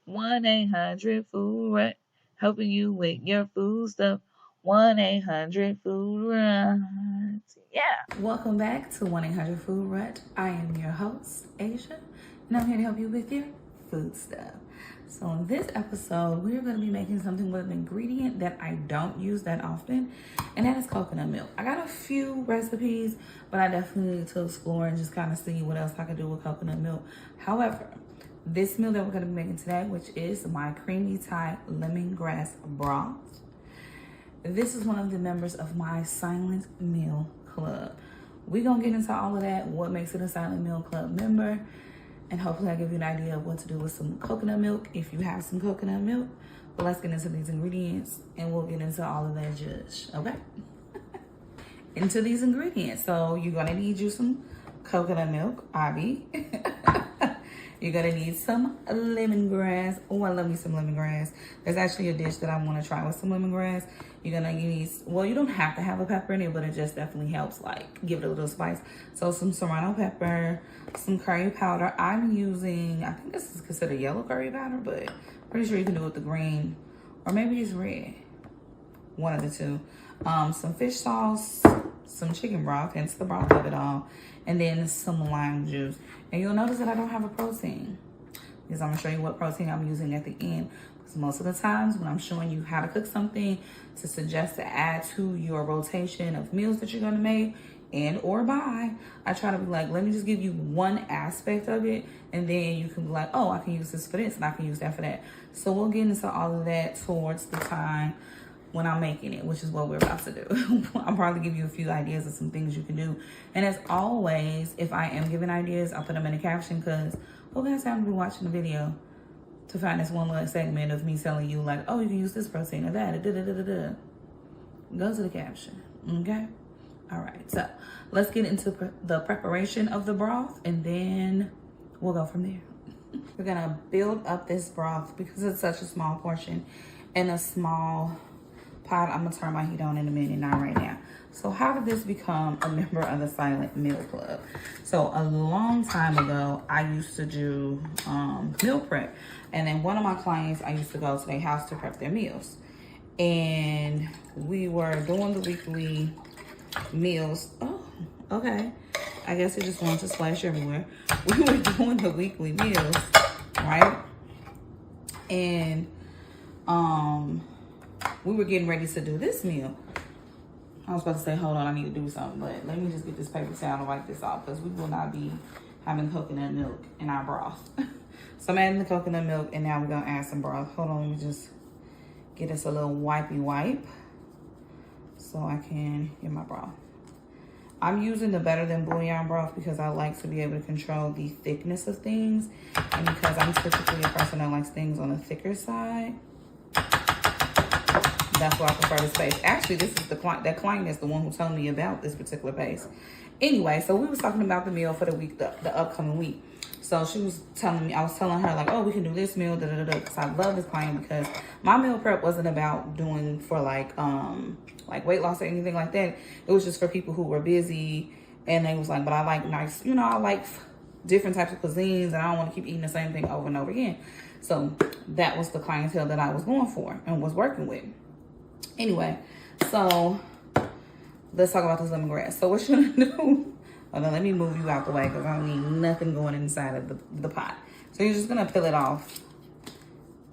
1-800-FOOD-RUT, helping you with your food stuff. 1-800-FOOD-RUT. Yeah. Welcome back to 1-800-FOOD-RUT. I am your host, Asia, and I'm here to help you with your food stuff. So in this episode, we're going to be making something with an ingredient that I don't use that often, and that is coconut milk. I got a few recipes, but I definitely need to explore and just kind of see what else I can do with coconut milk. However, this meal that we're going to be making today, which is my Creamy Thai Lemongrass Broth. This is one of the members of my Silent Meal Club. We're going to get into all of that, what makes it a Silent Meal Club member, and hopefully I'll give you an idea of what to do with some coconut milk if you have some coconut milk. But let's get into these ingredients and we'll get into all of that judge, okay? Into these ingredients. So you're going to need you some coconut milk, Abby. You're gonna need some lemongrass. Oh, I love me some lemongrass. There's actually a dish that I wanna try with some lemongrass. You're gonna need, well, you don't have to have a pepper in it, but it just definitely helps, like, give it a little spice. So some Serrano Pepper, some curry powder. I'm using, I think this is considered yellow curry powder, but pretty sure you can do it with the green, or maybe it's red. One of the two. Some fish sauce, some chicken broth, hence the broth of it all, and then some lime juice. And you'll notice that I don't have a protein, because I'm gonna show you what protein I'm using at the end. Because most of the times when I'm showing you how to cook something to suggest to add to your rotation of meals that you're gonna make and or buy, I try to be like, let me just give you one aspect of it, and then you can be like, oh, I can use this for this and I can use that for that. So we'll get into all of that towards the time when I'm making it, which is what we're about to do. I'll probably give you a few ideas of some things you can do. And as always, if I am giving ideas, I'll put them in the caption, because who has time to be watching the video to find this one little segment of me telling you like, oh, you can use this protein or that, Go to the caption, okay? All right, so let's get into the preparation of the broth, and then we'll go from there. We're gonna build up this broth because it's such a small portion and a small pot. I'm gonna turn my heat on in a minute, not right now. So how did this become a member of the Silent Meal Club? So a long time ago, I used to do meal prep. And then one of my clients, I used to go to their house to prep their meals. And we were doing the weekly meals. Oh, okay. I guess it just wanted to splash everywhere. We were doing the weekly meals, right? And we were getting ready to do this meal. I was about to say, hold on, I need to do something, but let me just get this paper towel and wipe this off, because we will not be having coconut milk in our broth. So I'm adding the coconut milk, and now we're gonna add some broth. Hold on, let me just get us a little wipey wipe so I can get my broth. I'm using the Better Than Bouillon broth because I like to be able to control the thickness of things, and because I'm typically a person that likes things on the thicker side. That's why I prefer this paste. Actually, this is that client is the one who told me about this particular paste. Anyway, so we was talking about the meal for the week, the upcoming week. So she was telling me, I was telling her like, oh, we can do this meal, because I love this client, because my meal prep wasn't about doing for like weight loss or anything like that. It was just for people who were busy, and they was like, but I like nice, I like different types of cuisines, and I don't want to keep eating the same thing over and over again. So that was the clientele that I was going for and was working with. Anyway, so let's talk about this lemongrass. So what you're gonna do, hold on, let me move you out the way, because I don't need nothing going inside of the pot. So you're just gonna peel it off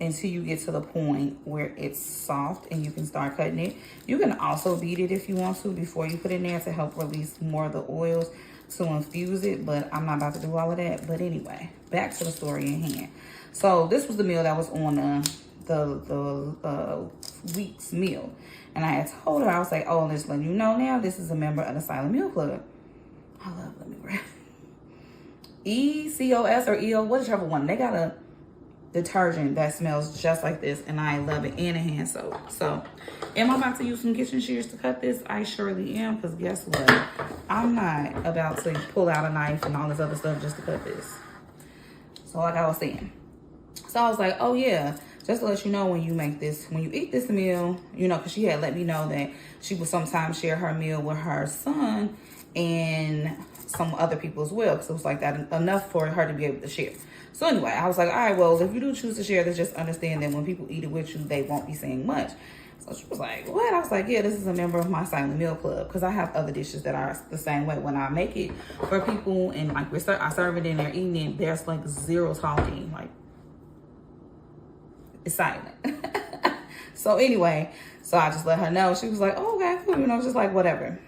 until you get to the point where it's soft and you can start cutting it. You can also beat it if you want to before you put it in there to help release more of the oils to infuse it, but I'm not about to do all of that. But anyway, back to the story in hand. So this was the meal that was on the week's meal, and I had told her, I was like, oh, just letting you know now, this is a member of the Silent Meal Club. I love lemongrass. ECOS or EO, whichever one, they got a detergent that smells just like this, and I love it, and a hand soap. So am I about to use some kitchen shears to cut this? I surely am, because guess what, I'm not about to pull out a knife and all this other stuff just to cut this. So like I was saying, so I was like, oh yeah, just to let you know, when you make this, when you eat this meal, because she had let me know that she would sometimes share her meal with her son and some other people as well, because it was like that enough for her to be able to share. So anyway, I was like, all right, well, if you do choose to share this, just understand that when people eat it with you, they won't be saying much. So she was like, what? I was like, yeah, this is a member of my silent meal club, because I have other dishes that are the same way. When I make it for people and like I serve it and they're eating it, there's like zero talking, like it's silent. So anyway, so I just let her know. She was like, oh, okay, cool. You know, just like whatever.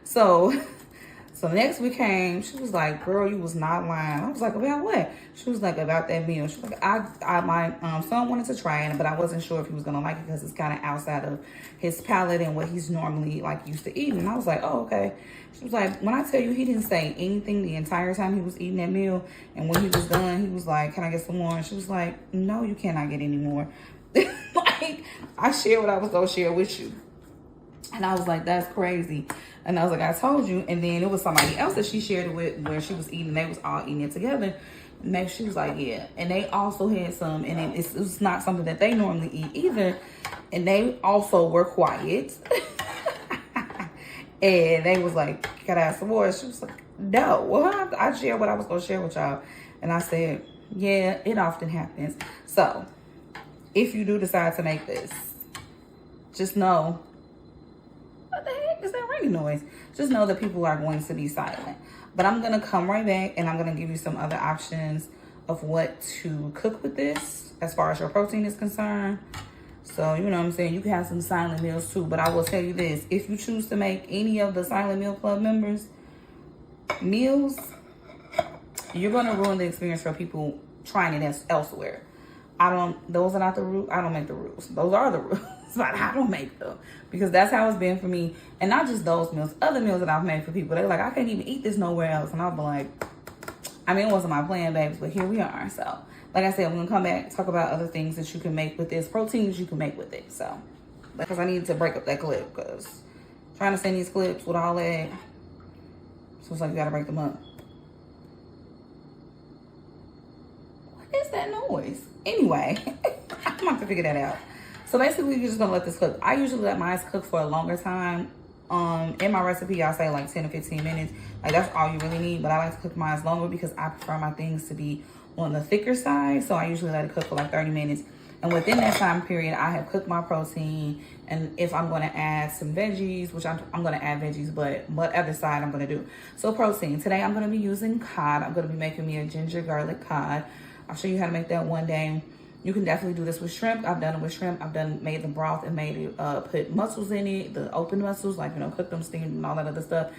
So next we came, she was like, girl, you was not lying. I was like, about what? She was like, about that meal. She was like, my son wanted to try it, but I wasn't sure if he was gonna like it because it's kind of outside of his palate and what he's normally like used to eating. And I was like, oh, okay. She was like, when I tell you he didn't say anything the entire time he was eating that meal, and when he was done, he was like, can I get some more? And she was like, no, you cannot get any more. Like, I shared what I was gonna share with you. And I was like, that's crazy. And I was like, I told you. And then it was somebody else that she shared it with where she was eating. They was all eating it together. And then she was like, yeah. And they also had some. And it's not something that they normally eat either. And they also were quiet. And they was like, can I have some more? She was like, no. Well, I shared what I was going to share with y'all. And I said, yeah, it often happens. So if you do decide to make this, just know, what the heck is that ringing noise? Just know that people are going to be silent. But I'm going to come right back and I'm going to give you some other options of what to cook with this as far as your protein is concerned. So, you know what I'm saying? You can have some silent meals too. But I will tell you this. If you choose to make any of the Silent Meal Club members meals, you're going to ruin the experience for people trying it elsewhere. Those are not the rules. I don't make the rules. Those are the rules. But I don't make them, because that's how it's been for me. And not just those meals, other meals that I've made for people. They're like, I can't even eat this nowhere else. And I'll be like, I mean, it wasn't my plan, babes, but here we are. So, like I said, I'm going to come back and talk about other things that you can make with this, proteins you can make with it. So, because I needed to break up that clip, because trying to send these clips with all that, so it's like you got to break them up. What is that noise? Anyway, I'm going to have to figure that out. So basically, you're just gonna let this cook. I usually let mine cook for a longer time. In my recipe, I say like 10 to 15 minutes. Like, that's all you really need. But I like to cook mine longer because I prefer my things to be on the thicker side. So I usually let it cook for like 30 minutes. And within that time period, I have cooked my protein. And if I'm gonna add some veggies, which I'm gonna add veggies, but what other side I'm gonna do. So protein, today I'm gonna be using cod. I'm gonna be making me a ginger garlic cod. I'll show you how to make that one day. You can definitely do this with shrimp. I've done it with shrimp. Made the broth and made it, put mussels in it, the open mussels, like, you know, cook them, steamed, and all that other stuff.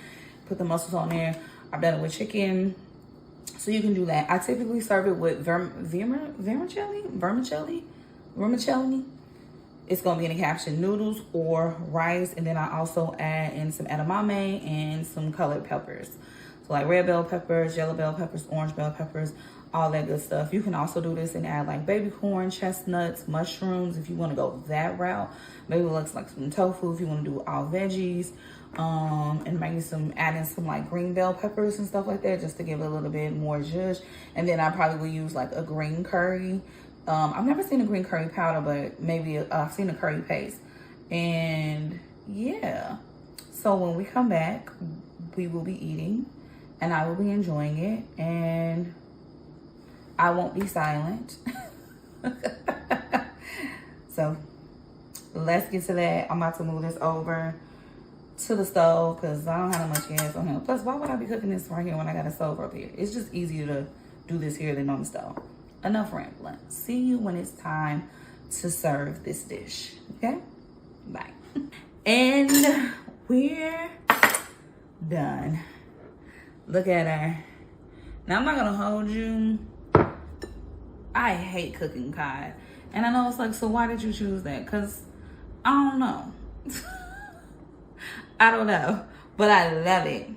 Put the mussels on there. I've done it with chicken. So you can do that. I typically serve it with vermicelli. It's going to be in the caption, noodles or rice. And then I also add in some edamame and some colored peppers. So like red bell peppers, yellow bell peppers, orange bell peppers, all that good stuff. You can also do this and add like baby corn, chestnuts, mushrooms if you want to go that route. Maybe it looks like some tofu if you want to do all veggies. And maybe adding some like green bell peppers and stuff like that, just to give it a little bit more zhuzh. And then I probably will use like a green curry. I've never seen a green curry powder, but maybe I've seen a curry paste. And yeah, so when we come back, we will be eating and I will be enjoying it, and I won't be silent. So let's get to that. I'm about to move this over to the stove because I don't have much gas on here. Plus, why would I be cooking this right here when I got a stove up here? It's just easier to do this here than on the stove. Enough rambling. See you when it's time to serve this dish. Okay? Bye. And we're done. Look at her. Now, I'm not going to hold you. I hate cooking cod. And I know it's like, so why did you choose that? Because I don't know. I don't know. But I love it.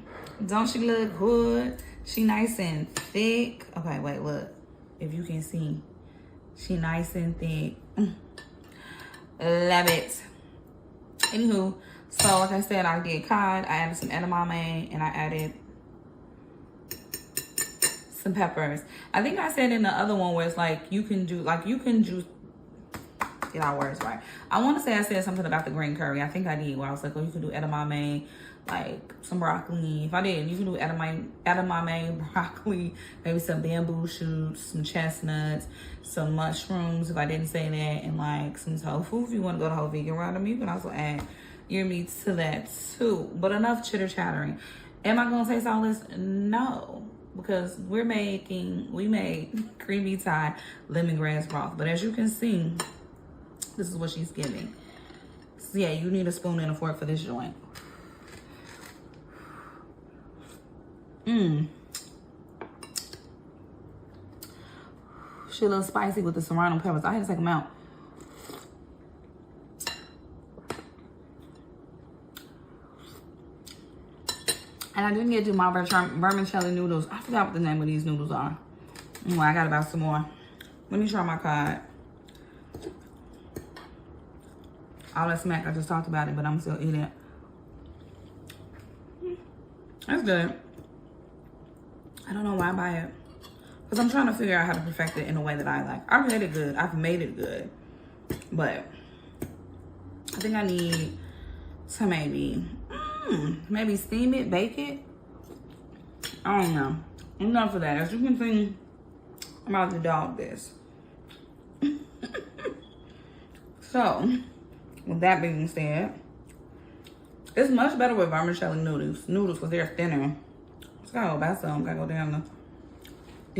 Don't she look good? She nice and thick. Okay, wait, look. If you can see. She nice and thick. Love it. Anywho, so like I said, I did cod. I added some edamame and I added some peppers. I think I said in the other one where it's like you can juice, get our words right. I want to say I said something about the green curry. I think I did, where I was like, oh, you can do edamame, like some broccoli. If I didn't, you can do edamame broccoli, maybe some bamboo shoots, some chestnuts, some mushrooms if I didn't say that, and like some tofu. If you want to go the whole vegan route, you can also add your meats to that too. But enough chitter chattering. Am I gonna taste all this? No, because we made creamy Thai lemongrass broth. But as you can see, this is what she's giving. So yeah, you need a spoon and a fork for this joint. She a little spicy with the serrano peppers. I had to take them out. And I didn't get to my vermicelli noodles. I forgot what the name of these noodles are. Well, I got about some more. Let me try my cod. All that smack, I just talked about it, but I'm still eating it. That's good. I don't know why I buy it. Because I'm trying to figure out how to perfect it in a way that I like. I've made it good. I've made it good. But I think I need to maybe steam it, bake it. I don't know. Enough of that. As you can see, I'm about to dog this. So, with that being said, it's much better with vermicelli noodles because they're thinner. Let's go buy some. Gotta go down to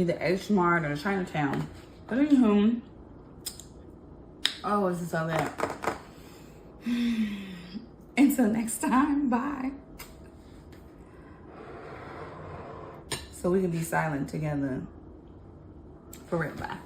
either H Mart or Chinatown. But anywho, oh, this is so bad. Until next time, bye. So we can be silent together. For real, bye.